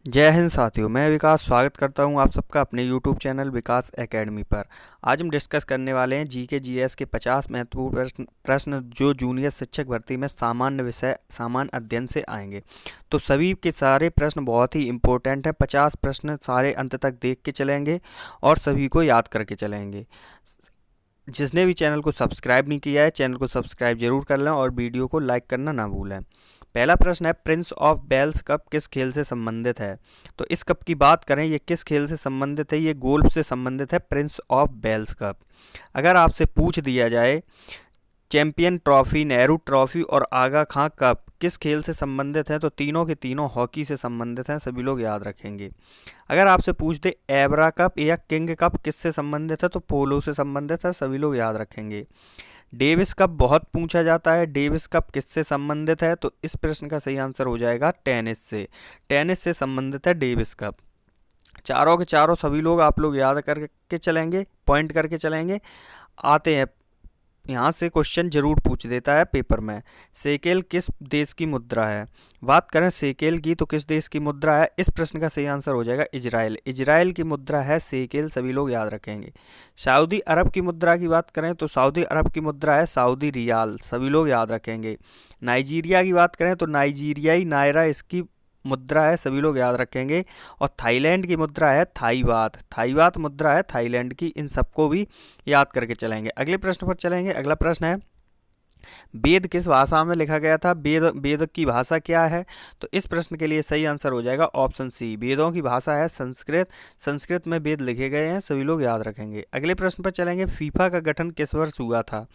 जय हिंद साथियों, मैं विकास स्वागत करता हूं आप सबका अपने YouTube चैनल विकास एकेडमी पर। आज हम डिस्कस करने वाले हैं जीके जीएस के 50 महत्वपूर्ण प्रश्न जो जूनियर शिक्षक भर्ती में सामान्य विषय सामान्य अध्ययन से आएंगे। तो सभी के सारे प्रश्न बहुत ही इम्पोर्टेंट हैं। 50 प्रश्न सारे अंत तक देख के चलेंगे और सभी को याद करके चलेंगे। जिसने भी चैनल को सब्सक्राइब नहीं किया है, चैनल को सब्सक्राइब जरूर कर लें और वीडियो को लाइक करना ना भूलें। पहला प्रश्न है, प्रिंस ऑफ वेल्स कप किस खेल से संबंधित है? तो इस कप की बात करें, ये किस खेल से संबंधित है? ये गोल्फ से संबंधित है, प्रिंस ऑफ वेल्स कप। अगर आपसे पूछ दिया जाए चैंपियन ट्रॉफी, नेहरू ट्रॉफी और आगा खां कप किस खेल से संबंधित हैं, तो तीनों के तीनों हॉकी से संबंधित हैं, सभी लोग याद रखेंगे। अगर आपसे पूछ दे एब्रा कप या किंग कप किससे संबंधित है, तो पोलो से संबंधित है, सभी लोग याद रखेंगे। डेविस कप बहुत पूछा जाता है, डेविस कप किससे संबंधित है? तो इस प्रश्न का सही आंसर हो जाएगा टेनिस से। टेनिस से संबंधित है डेविस कप। चारों के चारों सभी लोग आप लोग याद करके चलेंगे, पॉइंट करके चलेंगे। आते हैं, यहाँ से क्वेश्चन जरूर पूछ देता है पेपर में। सेकेल किस देश की मुद्रा है? बात करें सेकेल की, तो किस देश की मुद्रा है? इस प्रश्न का सही आंसर हो जाएगा इजराइल। इजराइल की मुद्रा है सेकेल, सभी लोग याद रखेंगे। सऊदी अरब की मुद्रा की बात करें तो सऊदी अरब की मुद्रा है सऊदी रियाल, सभी लोग याद रखेंगे। नाइजीरिया की बात करें तो नाइजीरियाई नायरा इसकी मुद्रा है, सभी लोग याद रखेंगे। और थाईलैंड की मुद्रा है थाई बात, थाई बात मुद्रा है थाईलैंड की। इन सबको भी याद करके चलेंगे। अगले प्रश्न पर चलेंगे। अगला प्रश्न है, वेद किस भाषा में लिखा गया था? वेद की भाषा क्या है? तो इस प्रश्न के लिए सही आंसर हो जाएगा ऑप्शन सी, वेदों की भाषा है संस्कृत। संस्कृत में वेद लिखे गए हैं, सभी लोग याद रखेंगे। अगले प्रश्न पर चलेंगे, फीफा का गठन किस वर्ष हुआ था?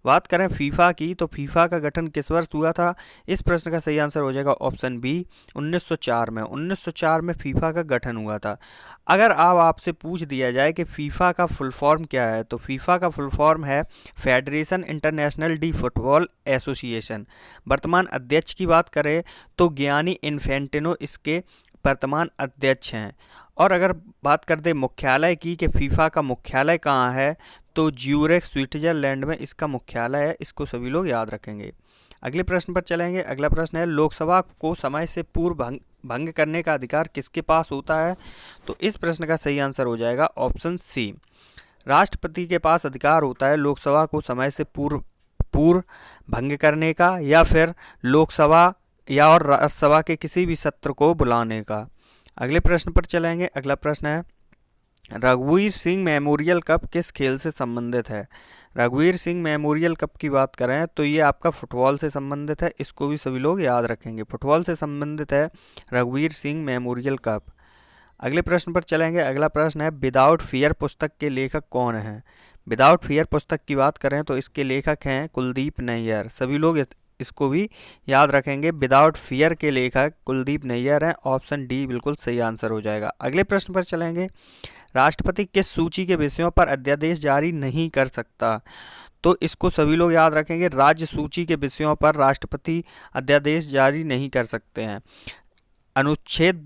बात करें फीफा की, तो फीफा का गठन किस वर्ष हुआ था? इस प्रश्न का सही आंसर हो जाएगा ऑप्शन बी, 1904 में। 1904 में फीफा का गठन हुआ था। अगर अब आपसे पूछ दिया जाए कि फीफा का फुल फॉर्म क्या है, तो फीफा का फुल फॉर्म है federation international D football association. वर्तमान अध्यक्ष की बात करें तो गियानी इन्फेंटिनो इसके वर्तमान अध्यक्ष हैं। और अगर बात करते मुख्यालय की कि फीफा का मुख्यालय कहाँ है, तो ज्यूरिख स्विट्जरलैंड में इसका मुख्यालय है, इसको सभी लोग याद रखेंगे। अगले प्रश्न पर चलेंगे। अगला प्रश्न है, लोकसभा को समय से पूर्व भंग करने का अधिकार किसके पास होता है? तो इस प्रश्न का सही आंसर हो जाएगा ऑप्शन सी, राष्ट्रपति के पास अधिकार होता है लोकसभा को समय से पूर्व भंग करने का, या फिर लोकसभा या और राज्यसभा के किसी भी सत्र को बुलाने का। अगले प्रश्न पर चलेंगे। अगला प्रश्न है, रघुवीर सिंह मेमोरियल कप किस खेल से संबंधित है? रघुवीर सिंह मेमोरियल कप की बात करें तो ये आपका फुटबॉल से संबंधित है, इसको भी सभी लोग याद रखेंगे। फुटबॉल से संबंधित है रघुवीर सिंह मेमोरियल कप। अगले प्रश्न पर चलेंगे। अगला प्रश्न है, विदाउट फियर पुस्तक के लेखक कौन हैं? विदाउट फियर पुस्तक की बात करें तो इसके लेखक हैं कुलदीप नैयर, सभी लोग इसको भी याद रखेंगे। विदाउट फियर के लेखक कुलदीप नैयर हैं, ऑप्शन डी बिल्कुल सही आंसर हो जाएगा। अगले प्रश्न पर चलेंगे, राष्ट्रपति किस सूची के विषयों पर अध्यादेश जारी नहीं कर सकता? तो इसको सभी लोग याद रखेंगे, राज्य सूची के विषयों पर राष्ट्रपति अध्यादेश जारी नहीं कर सकते हैं। अनुच्छेद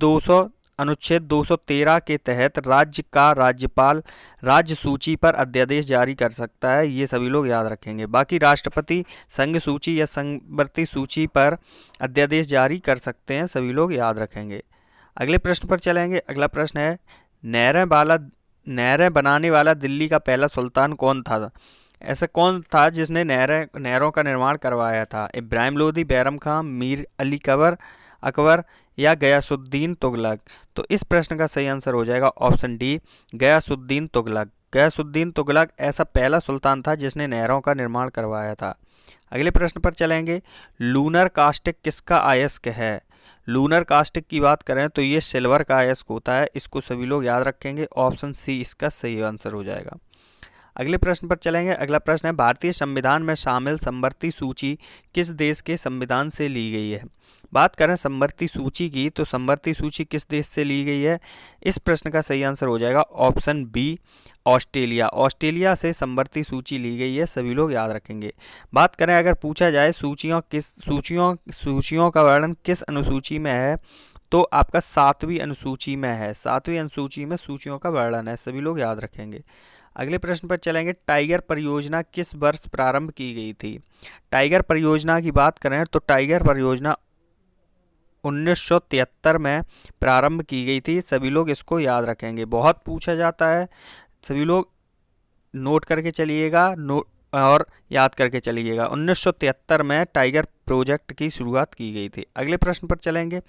213 के तहत राज्य का राज्यपाल राज्य सूची पर अध्यादेश जारी कर सकता है, ये सभी लोग याद रखेंगे। बाकी राष्ट्रपति संघ सूची या संवर्ती सूची पर अध्यादेश जारी कर सकते हैं, सभी लोग याद रखेंगे। अगले प्रश्न पर चलेंगे। अगला प्रश्न है, नहरें बनाने वाला दिल्ली का पहला सुल्तान कौन था? ऐसा कौन था जिसने नहरों का निर्माण करवाया था? इब्राहिम लोदी, बैरम खान, मीर अली अकबर या गयासुद्दीन तुगलक? तो इस प्रश्न का सही आंसर हो जाएगा ऑप्शन डी, गयासुद्दीन तुगलक। गयासुद्दीन तुगलक ऐसा पहला सुल्तान था जिसने नहरों का निर्माण करवाया था। अगले प्रश्न पर चलेंगे, लूनर कास्टिक किसका अयस्क है? लूनर कास्टिक की बात करें तो ये सिल्वर का अयस्क होता है, इसको सभी लोग याद रखेंगे, ऑप्शन सी इसका सही आंसर हो जाएगा। अगले प्रश्न पर चलेंगे। अगला प्रश्न है, भारतीय संविधान में शामिल समवर्ती सूची किस देश के संविधान से ली गई है? बात करें समवर्ती सूची की, तो समवर्ती सूची किस देश से ली गई है? इस प्रश्न का सही आंसर हो जाएगा ऑप्शन बी, ऑस्ट्रेलिया। ऑस्ट्रेलिया से समवर्ती सूची ली गई है, सभी लोग याद रखेंगे। बात करें अगर पूछा जाए सूचियों का वर्णन किस अनुसूची में है, तो आपका 7वीं अनुसूची में है। 7वीं अनुसूची में सूचियों का वर्णन है, सभी लोग याद रखेंगे। अगले प्रश्न पर चलेंगे, टाइगर परियोजना किस वर्ष प्रारंभ की गई थी? टाइगर परियोजना की बात करें तो टाइगर परियोजना 1973 में प्रारंभ की गई थी। सभी लोग इसको याद रखेंगे, बहुत पूछा जाता है, सभी लोग नोट करके चलिएगा और याद करके चलिएगा। 1973 में टाइगर प्रोजेक्ट की शुरुआत की गई थी। अगले प्रश्न पर चलेंगे।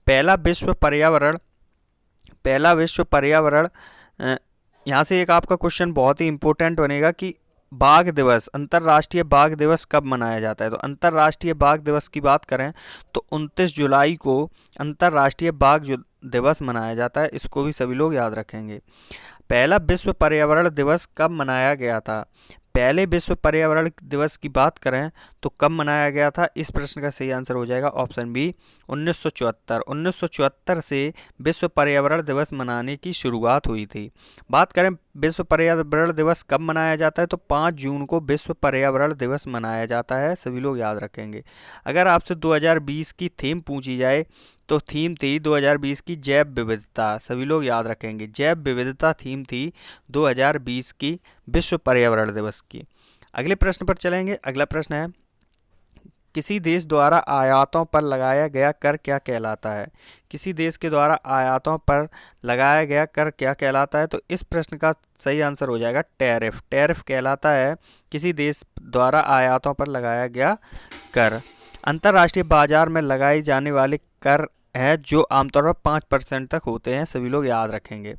पहला विश्व पर्यावरण यहाँ से एक आपका क्वेश्चन बहुत ही इम्पोर्टेंट बनेगा कि बाघ दिवस, अंतर्राष्ट्रीय बाघ दिवस कब मनाया जाता है। तो अंतर्राष्ट्रीय बाघ दिवस की बात करें तो 29 जुलाई को अंतर्राष्ट्रीय बाघ दिवस मनाया जाता है। इसको भी सभी लोग याद रखेंगे। पहला विश्व पर्यावरण दिवस कब मनाया गया था। पहले विश्व पर्यावरण दिवस की बात करें तो कब मनाया गया था, इस प्रश्न का सही आंसर हो जाएगा ऑप्शन बी 1974। 1974 से विश्व पर्यावरण दिवस मनाने की शुरुआत हुई थी। बात करें विश्व पर्यावरण दिवस कब मनाया जाता है तो 5 जून को विश्व पर्यावरण दिवस मनाया जाता है। सभी लोग याद रखेंगे। अगर आपसे 2020 की थीम पूछी जाए तो थीम थी 2020 की जैव विविधता। सभी लोग याद रखेंगे, जैव विविधता थीम थी 2020 की विश्व पर्यावरण दिवस की। अगले प्रश्न पर चलेंगे। अगला प्रश्न है, किसी देश द्वारा आयातों पर लगाया गया कर क्या कहलाता है। किसी देश के द्वारा आयातों पर लगाया गया कर क्या कहलाता है। तो इस प्रश्न का सही आंसर हो जाएगा टैरिफ। टैरिफ कहलाता है किसी देश द्वारा आयातों पर लगाया गया कर। अंतर्राष्ट्रीय बाजार में लगाए जाने वाले कर है जो आमतौर पर 5% तक होते हैं। सभी लोग याद रखेंगे।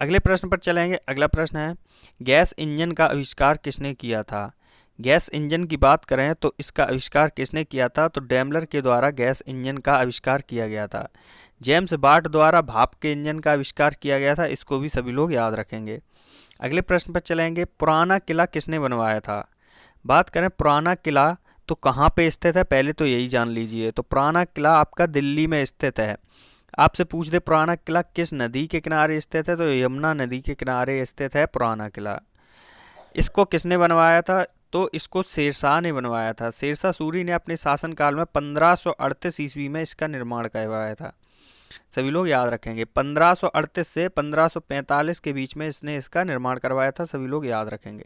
अगले प्रश्न पर चलेंगे। अगला प्रश्न है, गैस इंजन का आविष्कार किसने किया था। गैस इंजन की बात करें तो इसका आविष्कार किसने किया था। तो डेमलर के द्वारा गैस इंजन का आविष्कार किया गया था। जेम्स वाट द्वारा भाप के इंजन का आविष्कार किया गया था। इसको भी सभी लोग याद रखेंगे। अगले प्रश्न पर चलेंगे। पुराना किला किसने बनवाया था। बात करें पुराना किला तो कहाँ पे स्थित है, पहले तो यही जान लीजिए। तो पुराना किला आपका दिल्ली में स्थित है। आपसे पूछ दे पुराना किला किस नदी के किनारे स्थित है तो यमुना नदी के किनारे स्थित है पुराना किला। इसको किसने बनवाया था तो इसको शेरशाह ने बनवाया था। शेरशाह सूरी ने अपने शासनकाल में 1538 ईस्वी में इसका निर्माण करवाया था। सभी लोग याद रखेंगे, 1538 से 1545 के बीच में इसने इसका निर्माण करवाया था। सभी लोग याद रखेंगे।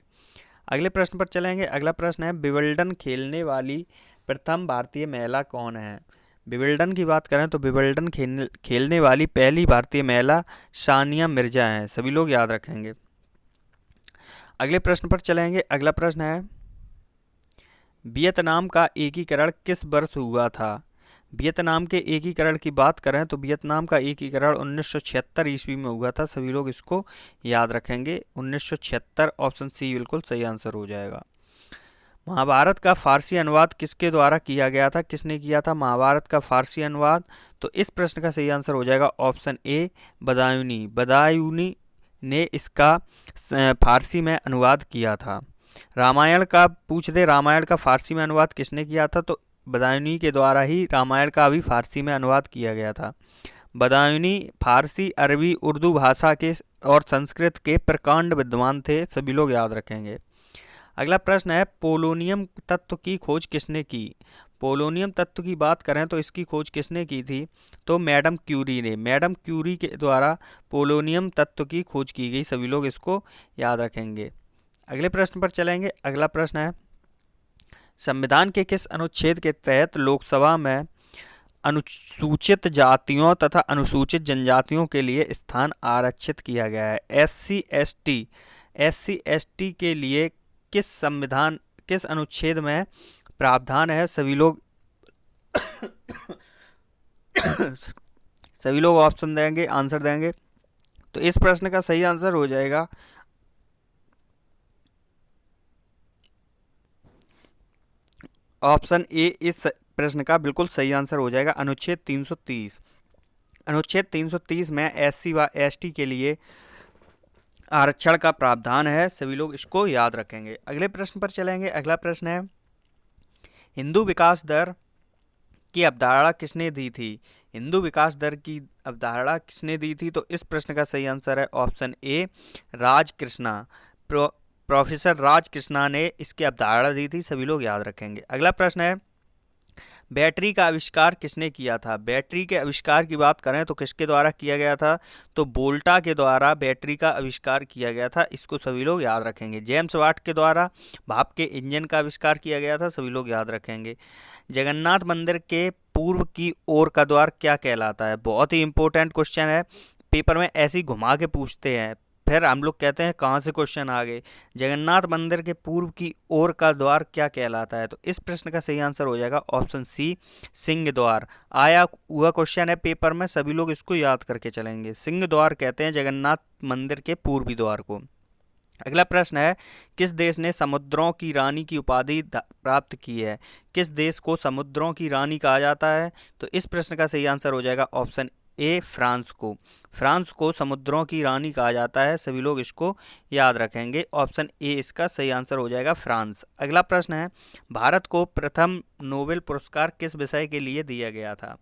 अगले प्रश्न पर चलेंगे। अगला प्रश्न है, विंबलडन खेलने वाली प्रथम भारतीय महिला कौन है। विंबलडन की बात करें तो विंबलडन खेलने वाली पहली भारतीय महिला सानिया मिर्जा हैं। सभी लोग याद रखेंगे। अगले प्रश्न पर चलेंगे। अगला प्रश्न है, वियतनाम का एकीकरण किस वर्ष हुआ था। वियतनाम के एकीकरण की बात करें तो वियतनाम का एकीकरण 1976 ईस्वी में हुआ था। सभी लोग इसको याद रखेंगे। 1976 ऑप्शन सी बिल्कुल सही आंसर हो जाएगा। महाभारत का फारसी अनुवाद किसके द्वारा किया गया था, किसने किया था महाभारत का फारसी अनुवाद। तो इस प्रश्न का सही आंसर हो जाएगा ऑप्शन ए बदायूनी। बदायूनी ने इसका फारसी में अनुवाद किया था। रामायण का पूछ दे, रामायण का फारसी में अनुवाद किसने किया था। तो बदायूनी के द्वारा ही रामायण का भी फारसी में अनुवाद किया गया था। बदायूनी फारसी, अरबी, उर्दू भाषा के और संस्कृत के प्रकांड विद्वान थे। सभी लोग याद रखेंगे। अगला प्रश्न है, पोलोनियम तत्व की खोज किसने की। पोलोनियम तत्व की बात करें तो इसकी खोज किसने की थी। तो मैडम क्यूरी ने। मैडम क्यूरी के द्वारा पोलोनियम तत्व की खोज की गई। सभी लोग इसको याद रखेंगे। अगले प्रश्न पर चलेंगे। अगला प्रश्न है, संविधान के किस अनुच्छेद के तहत लोकसभा में अनुसूचित जातियों तथा अनुसूचित जनजातियों के लिए स्थान आरक्षित किया गया है। एससी एसटी के लिए किस अनुच्छेद में प्रावधान है। सभी लोग ऑप्शन देंगे, आंसर देंगे। तो इस प्रश्न का सही आंसर हो जाएगा ऑप्शन ए। इस प्रश्न का बिल्कुल सही आंसर हो जाएगा अनुच्छेद 330। अनुच्छेद 330 में एससी व एसटी के लिए आरक्षण का प्रावधान है। सभी लोग इसको याद रखेंगे। अगले प्रश्न पर चलेंगे। अगला प्रश्न है, हिंदू विकास दर की अवधारणा किसने दी थी। हिंदू विकास दर की अवधारणा किसने दी थी। तो इस प्रश्न का सही आंसर है option A Rajkrishna. Professor Rajkrishna ने इसकी अवधारणा दी थी। सभी लोग याद रखेंगे। अगला प्रश्न है, बैटरी का आविष्कार किसने किया था। बैटरी के आविष्कार की बात करें तो किसके द्वारा किया गया था। तो वोल्टा के द्वारा बैटरी का आविष्कार किया गया था। इसको सभी लोग याद रखेंगे। जेम्स वाट के द्वारा भाप के इंजन का आविष्कार किया गया था। सभी लोग याद रखेंगे। जगन्नाथ मंदिर के पूर्व की ओर का द्वार क्या कहलाता है? बहुत ही इंपॉर्टेंट क्वेश्चन है, पेपर में ऐसे ही घुमा के पूछते हैं, फिर हम लोग कहते हैं कहाँ से क्वेश्चन आ गए। जगन्नाथ मंदिर के पूर्व की ओर का द्वार क्या कहलाता है? तो इस प्रश्न का सही आंसर हो जाएगा ऑप्शन सी, सिंह द्वार। आया हुआ क्वेश्चन है पेपर में, सभी लोग इसको याद करके चलेंगे। सिंह द्वार कहते हैं जगन्नाथ मंदिर के पूर्वी द्वार को। अगला प्रश्न है, किस देश ने समुद्रों की रानी की उपाधि प्राप्त की है? किस देश को समुद्रों की रानी कहा जाता है? तो इस प्रश्न का सही आंसर हो जाएगा ऑप्शन ए, फ्रांस को। फ्रांस को समुद्रों की रानी कहा जाता है, सभी लोग इसको याद रखेंगे। ऑप्शन ए इसका सही आंसर हो जाएगा, फ्रांस। अगला प्रश्न है, भारत को प्रथम नोबेल पुरस्कार किस विषय के लिए दिया गया था?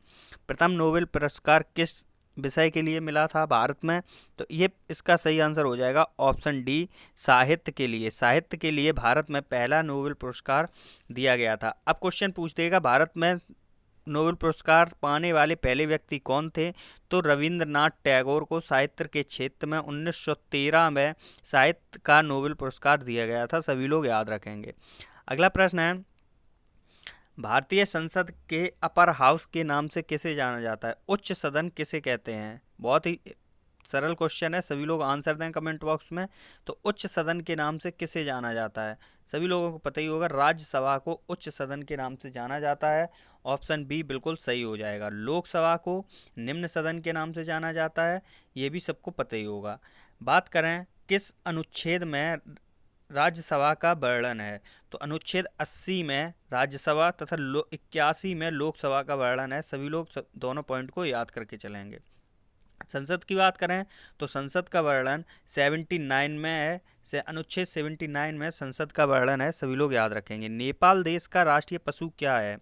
प्रथम नोबेल पुरस्कार किस विषय के लिए मिला था भारत में? तो ये इसका सही आंसर हो जाएगा ऑप्शन डी, साहित्य के लिए। साहित्य के लिए भारत में पहला नोबेल पुरस्कार दिया गया था। अब क्वेश्चन पूछ देगा, भारत में नोबेल पुरस्कार पाने वाले पहले व्यक्ति कौन थे? तो रविंद्रनाथ टैगोर को साहित्य के क्षेत्र में 1913 में साहित्य का नोबेल पुरस्कार दिया गया था, सभी लोग याद रखेंगे। अगला प्रश्न है, भारतीय संसद के अपर हाउस के नाम से किसे जाना जाता है? उच्च सदन किसे कहते हैं? बहुत ही सरल क्वेश्चन है, सभी लोग आंसर दें कमेंट बॉक्स में। तो उच्च सदन के नाम से किसे जाना जाता है? सभी लोगों को पता ही होगा, राज्यसभा को उच्च सदन के नाम से जाना जाता है। ऑप्शन बी बिल्कुल सही हो जाएगा। लोकसभा को निम्न सदन के नाम से जाना जाता है, ये भी सबको पता ही होगा। बात करें किस अनुच्छेद में राज्यसभा का वर्णन है? तो अनुच्छेद 80 में राज्यसभा तथा 81 में लोकसभा का वर्णन है, सभी लोग दोनों पॉइंट को याद करके चलेंगे। संसद की बात करें तो संसद का वर्णन 79 में है, से अनुच्छेद 79 में संसद का वर्णन है, सभी लोग याद रखेंगे। नेपाल देश का राष्ट्रीय पशु क्या है?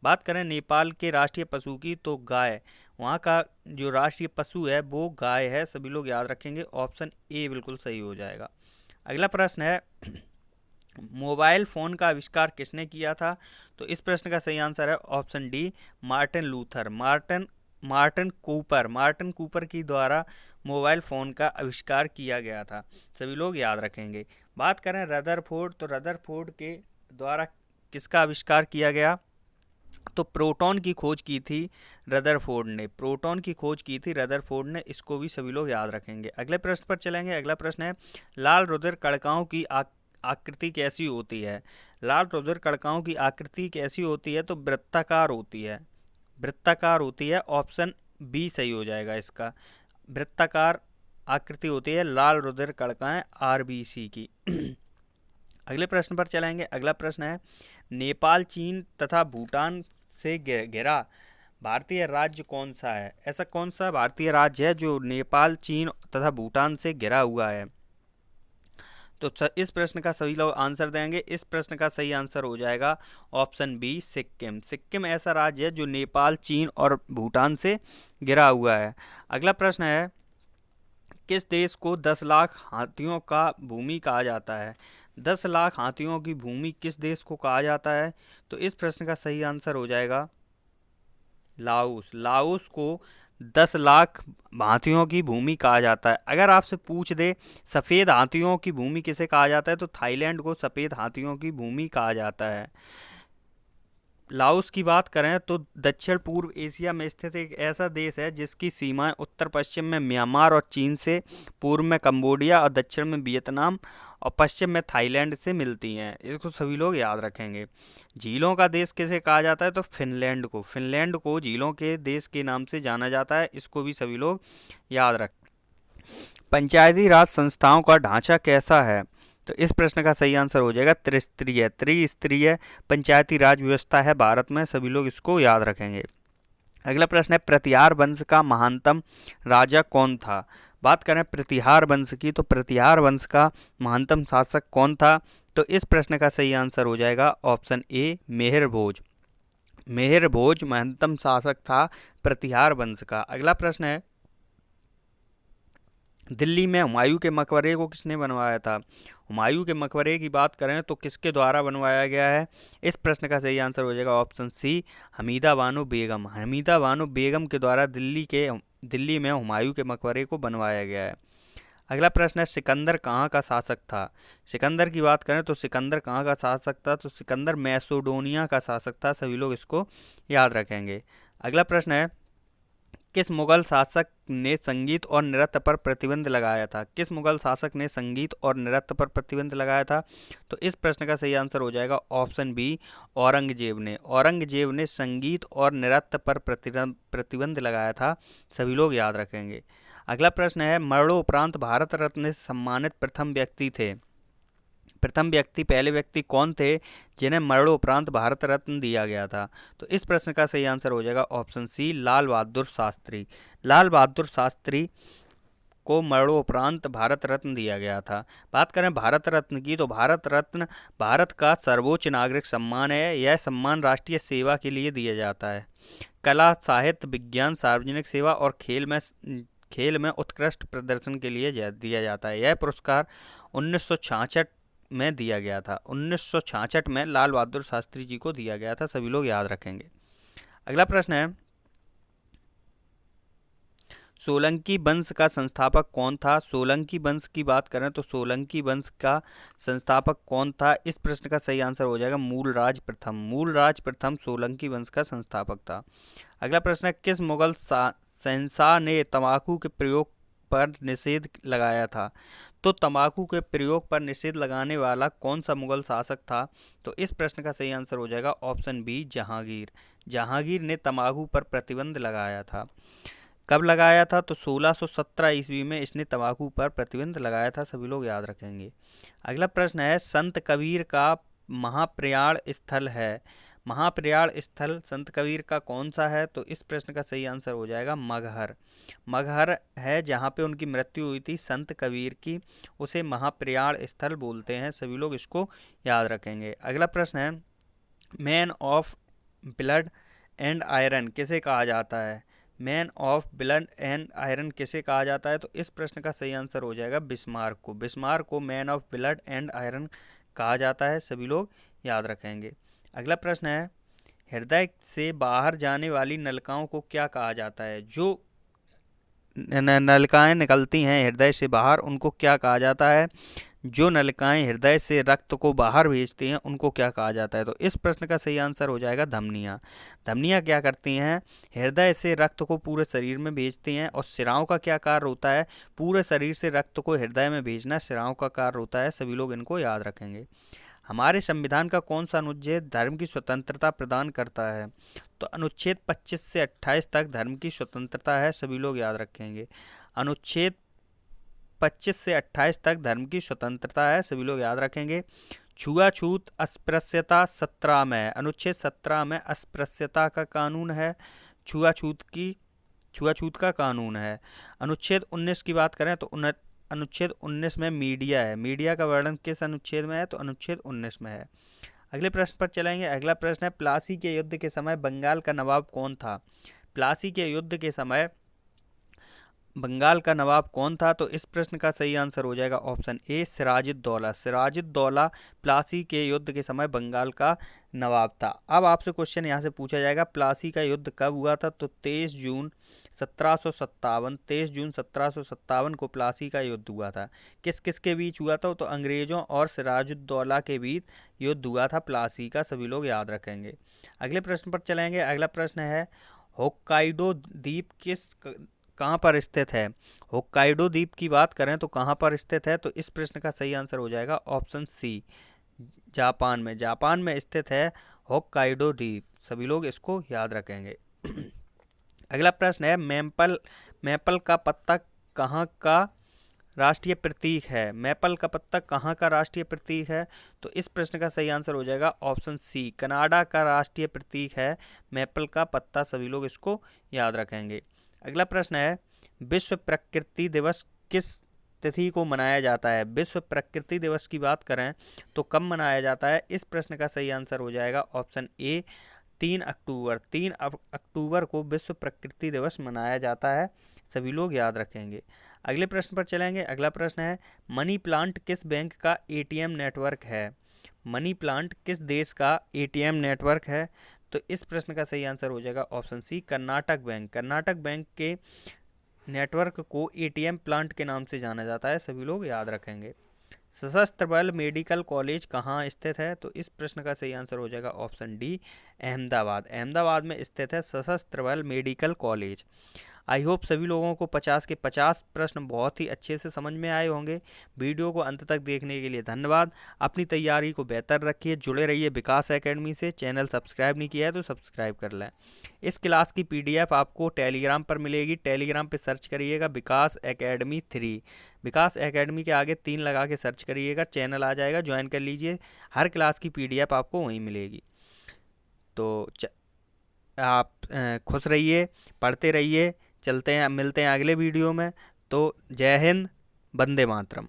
बात करें नेपाल के राष्ट्रीय पशु की तो गाय, वहाँ का जो राष्ट्रीय पशु है वो गाय है, सभी लोग याद रखेंगे। ऑप्शन ए बिल्कुल सही हो जाएगा। अगला प्रश्न है, मोबाइल फ़ोन का आविष्कार किसने किया था? तो इस प्रश्न का सही आंसर है option D, Martin Luther. Martin Cooper की द्वारा मोबाइल फ़ोन का आविष्कार किया गया था, सभी लोग याद रखेंगे। बात करें रदरफोर्ड, तो रदरफोर्ड के द्वारा किसका आविष्कार किया गया? तो प्रोटॉन की खोज की थी रदरफोर्ड ने। प्रोटॉन की खोज की थी रदरफोर्ड ने, इसको भी सभी लोग याद रखेंगे। अगले प्रश्न पर चलेंगे। अगला प्रश्न है, लाल रुधिर कणिकाओं की आकृति कैसी होती है? लाल रुधिर कणिकाओं की आकृति कैसी होती है? तो वृत्ताकार होती है, वृत्ताकार होती है। ऑप्शन बी सही हो जाएगा इसका, वृत्ताकार आकृति होती है लाल रुधिर कणिकाएं आरबीसी की। अगले प्रश्न पर चलेंगे। अगला प्रश्न है, नेपाल, चीन तथा भूटान से घिरा भारतीय राज्य कौन सा है? ऐसा कौन सा भारतीय राज्य है जो नेपाल, चीन तथा भूटान से घिरा हुआ है? तो इस प्रश्न का सभी लोग आंसर देंगे। इस प्रश्न का सही आंसर हो जाएगा ऑप्शन बी, सिक्किम। सिक्किम ऐसा राज्य है जो नेपाल, चीन और भूटान से घिरा हुआ है। अगला प्रश्न है, किस देश को 10 लाख हाथियों का भूमि कहा जाता है? 10 लाख हाथियों की भूमि किस देश को कहा जाता है? तो इस प्रश्न का सही आंसर हो जाएगा लाओस। लाओस को 10 लाख हाथियों की भूमि कहा जाता है। अगर आपसे पूछ दे सफ़ेद हाथियों की भूमि किसे कहा जाता है, तो थाईलैंड को सफ़ेद हाथियों की भूमि कहा जाता है। लाओस की बात करें तो दक्षिण पूर्व एशिया में स्थित एक ऐसा देश है जिसकी सीमाएं उत्तर पश्चिम में म्यांमार और चीन से, पूर्व में कंबोडिया और दक्षिण में वियतनाम और पश्चिम में थाईलैंड से मिलती हैं। इसको सभी लोग याद रखेंगे। झीलों का देश किसे कहा जाता है? तो फिनलैंड को। फिनलैंड को झीलों के देश के नाम से जाना जाता है, इसको भी सभी लोग याद रखें। पंचायती राज संस्थाओं का ढांचा कैसा है? तो इस प्रश्न का सही आंसर हो जाएगा त्रिस्तरीय पंचायती राज व्यवस्था है भारत में, सभी लोग इसको याद रखेंगे। अगला प्रश्न है, प्रतिहार वंश का महानतम राजा कौन था? बात करें प्रतिहार वंश की तो प्रतिहार वंश का महानतम शासक कौन था? तो इस प्रश्न का सही आंसर हो जाएगा ऑप्शन ए, मेहर भोज। मेहर भोज महत्तम शासक था प्रतिहार वंश का। अगला प्रश्न है, दिल्ली में हुमायूं के मकबरे को किसने बनवाया था? हुमायूं के मकबरे की बात करें तो किसके द्वारा बनवाया गया है? इस प्रश्न का सही आंसर हो जाएगा ऑप्शन सी, हमीदा बानो बेगम। हमीदा बानो बेगम के द्वारा दिल्ली में हुमायूं के मकबरे को बनवाया गया है। अगला प्रश्न है सिकंदर कहाँ का शासक था। सिकंदर की बात करें तो सिकंदर कहाँ का शासक था, तो सिकंदर मैसेडोनिया का शासक था। सभी लोग इसको याद रखेंगे। अगला प्रश्न है किस मुगल शासक ने संगीत और नृत्य पर प्रतिबंध लगाया था। किस मुगल शासक ने संगीत और नृत्य पर प्रतिबंध लगाया था, तो इस प्रश्न का सही आंसर हो जाएगा ऑप्शन बी, औरंगजेब ने। औरंगजेब ने संगीत और नृत्य पर प्रतिबंध लगाया था। सभी लोग याद रखेंगे। अगला प्रश्न है मरणोपरांत भारत रत्न से सम्मानित प्रथम व्यक्ति थे। प्रथम व्यक्ति, पहले व्यक्ति कौन थे जिन्हें मरणोपरांत भारत रत्न दिया गया था, तो इस प्रश्न का सही आंसर हो जाएगा ऑप्शन सी, लाल बहादुर शास्त्री। लाल बहादुर शास्त्री को मरणोपरांत भारत रत्न दिया गया था। बात करें भारत रत्न की, तो भारत रत्न भारत का सर्वोच्च नागरिक सम्मान है। यह सम्मान राष्ट्रीय सेवा के लिए दिया जाता है। कला, साहित्य, विज्ञान, सार्वजनिक सेवा और खेल में उत्कृष्ट प्रदर्शन के लिए दिया जाता है। यह पुरस्कार 1966 में दिया गया था। 1966 में लाल बहादुर शास्त्री जी को दिया गया था। सभी लोग याद रखेंगे। अगला प्रश्न है सोलंकी वंश का संस्थापक कौन था। सोलंकी वंश की बात करें तो सोलंकी वंश का संस्थापक कौन था, इस प्रश्न का सही आंसर हो जाएगा मूलराज प्रथम। मूलराज प्रथम सोलंकी वंश का संस्थापक था। अगला प्रश्न है किस मुगल शहंशाह ने तंबाकू के प्रयोग पर निषेध लगाया था। तो तंबाकू के प्रयोग पर निषेध लगाने वाला कौन सा मुगल शासक था, तो इस प्रश्न का सही आंसर हो जाएगा ऑप्शन बी, जहांगीर। जहांगीर ने तंबाकू पर प्रतिबंध लगाया था। कब लगाया था, तो 1617 ईस्वी में इसने तंबाकू पर प्रतिबंध लगाया था। सभी लोग याद रखेंगे। अगला प्रश्न है संत कबीर का महाप्रयाण स्थल है। महाप्रयाण स्थल संत कबीर का कौन सा है, तो इस प्रश्न का सही आंसर हो जाएगा मगहर। मगहर है जहाँ पे उनकी मृत्यु हुई थी संत कबीर की, उसे महाप्रयाण स्थल बोलते हैं। सभी लोग इसको याद रखेंगे। अगला प्रश्न है man of blood and iron किसे कहा जाता है। Man of blood and iron किसे कहा जाता है, तो इस प्रश्न का सही आंसर हो जाएगा बिस्मार्क को। बिस्मार्क को man of blood and iron कहा जाता है। सभी लोग याद रखेंगे। अगला प्रश्न है हृदय से बाहर जाने वाली नलिकाओं को क्या कहा जाता है। जो नलिकाएं निकलती हैं हृदय से बाहर, उनको क्या कहा जाता है। जो नलिकाएं हृदय से रक्त को बाहर भेजती हैं उनको क्या कहा जाता है, तो इस प्रश्न का सही आंसर हो जाएगा धमनियाँ। धमनियाँ क्या करती हैं, हृदय से रक्त को पूरे शरीर में भेजती हैं। और शिराओं का क्या कार्य होता है, पूरे शरीर से रक्त को हृदय में भेजना शिराओं का कार्य होता है। सभी लोग इनको याद रखेंगे। हमारे संविधान का कौन सा अनुच्छेद धर्म की स्वतंत्रता प्रदान करता है, तो अनुच्छेद 25 से 28 तक धर्म की स्वतंत्रता है। सभी लोग याद रखेंगे। अनुच्छेद 25 से 28 तक धर्म की स्वतंत्रता है। सभी लोग याद रखेंगे। छुआछूत अस्पृश्यता 17 में है। अनुच्छेद 17 में अस्पृश्यता का कानून है। छुआछूत का कानून है। अनुच्छेद 19 की बात करें तो अनुच्छेद 19 में मीडिया है। मीडिया का वर्णन किस अनुच्छेद में है, तो अनुच्छेद 19 में है। अगले प्रश्न पर चलेंगे। अगला प्रश्न है प्लासी के युद्ध के समय बंगाल का नवाब कौन था। प्लासी के युद्ध के समय बंगाल का नवाब कौन था, तो इस प्रश्न का सही आंसर हो जाएगा ऑप्शन ए, सिराजुद्दौला। सिराजुद्दौला प्लासी के युद्ध के समय बंगाल का नवाब था। अब आपसे क्वेश्चन यहाँ से पूछा जाएगा प्लासी का युद्ध कब हुआ था, तो 23 जून 1757 को प्लासी का युद्ध हुआ था। किस किस के बीच हुआ था, तो अंग्रेजों और सिराजुद्दौला के बीच युद्ध हुआ था प्लासी का। सभी लोग याद रखेंगे। अगले प्रश्न पर चलेंगे। अगला प्रश्न है होक्काइडो द्वीप कहाँ पर स्थित है। होक्काइडो द्वीप की बात करें तो कहाँ पर स्थित है, तो इस प्रश्न का सही आंसर हो जाएगा ऑप्शन सी, जापान में। जापान में स्थित है होक्काइडो द्वीप। सभी लोग इसको याद रखेंगे। अगला प्रश्न है मैपल का पत्ता कहाँ का राष्ट्रीय प्रतीक है। मैपल का पत्ता कहाँ का राष्ट्रीय प्रतीक है, तो इस प्रश्न का सही आंसर हो जाएगा ऑप्शन सी, कनाडा का राष्ट्रीय प्रतीक है मैपल का पत्ता। सभी लोग इसको याद रखेंगे। अगला प्रश्न है विश्व प्रकृति दिवस किस तिथि को मनाया जाता है। विश्व प्रकृति दिवस की बात करें तो कब मनाया जाता है, इस प्रश्न का सही आंसर हो जाएगा ऑप्शन ए, 3 अक्टूबर। 3 अक्टूबर को विश्व प्रकृति दिवस मनाया जाता है। सभी लोग याद रखेंगे। अगले प्रश्न पर चलेंगे। अगला प्रश्न है मनी प्लांट किस बैंक का एटीएम नेटवर्क है। मनी प्लांट किस देश का एटीएम नेटवर्क है, तो इस प्रश्न का सही आंसर हो जाएगा option C, Karnataka bank. Karnataka bank के नेटवर्क को एटीएम प्लांट के नाम से जाना जाता है, सभी लोग याद रखेंगे। सशस्त्र बल मेडिकल कॉलेज कहाँ स्थित है? तो इस प्रश्न का सही आंसर हो जाएगा ऑप्शन डी, अहमदाबाद। अहमदाबाद में स्थित है सशस्त्र बल मेडिकल कॉलेज। आई होप सभी लोगों को 50 के 50 प्रश्न बहुत ही अच्छे से समझ में आए होंगे। वीडियो को अंत तक देखने के लिए धन्यवाद। अपनी तैयारी को बेहतर रखिए, जुड़े रहिए विकास एकेडमी से। चैनल सब्सक्राइब नहीं किया है तो सब्सक्राइब कर लें। इस क्लास की पीडीएफ आपको टेलीग्राम पर मिलेगी। टेलीग्राम पे सर्च करिएगा विकास एकेडमी 3। विकास एकेडमी के आगे 3 लगा के सर्च करिएगा, चैनल आ जाएगा, ज्वाइन कर लीजिए। हर क्लास की पीडीएफ आपको वहीं मिलेगी। तो आप खुश रहिए, पढ़ते रहिए। चलते हैं, मिलते हैं अगले वीडियो में। तो जय हिंद, वंदे मातरम।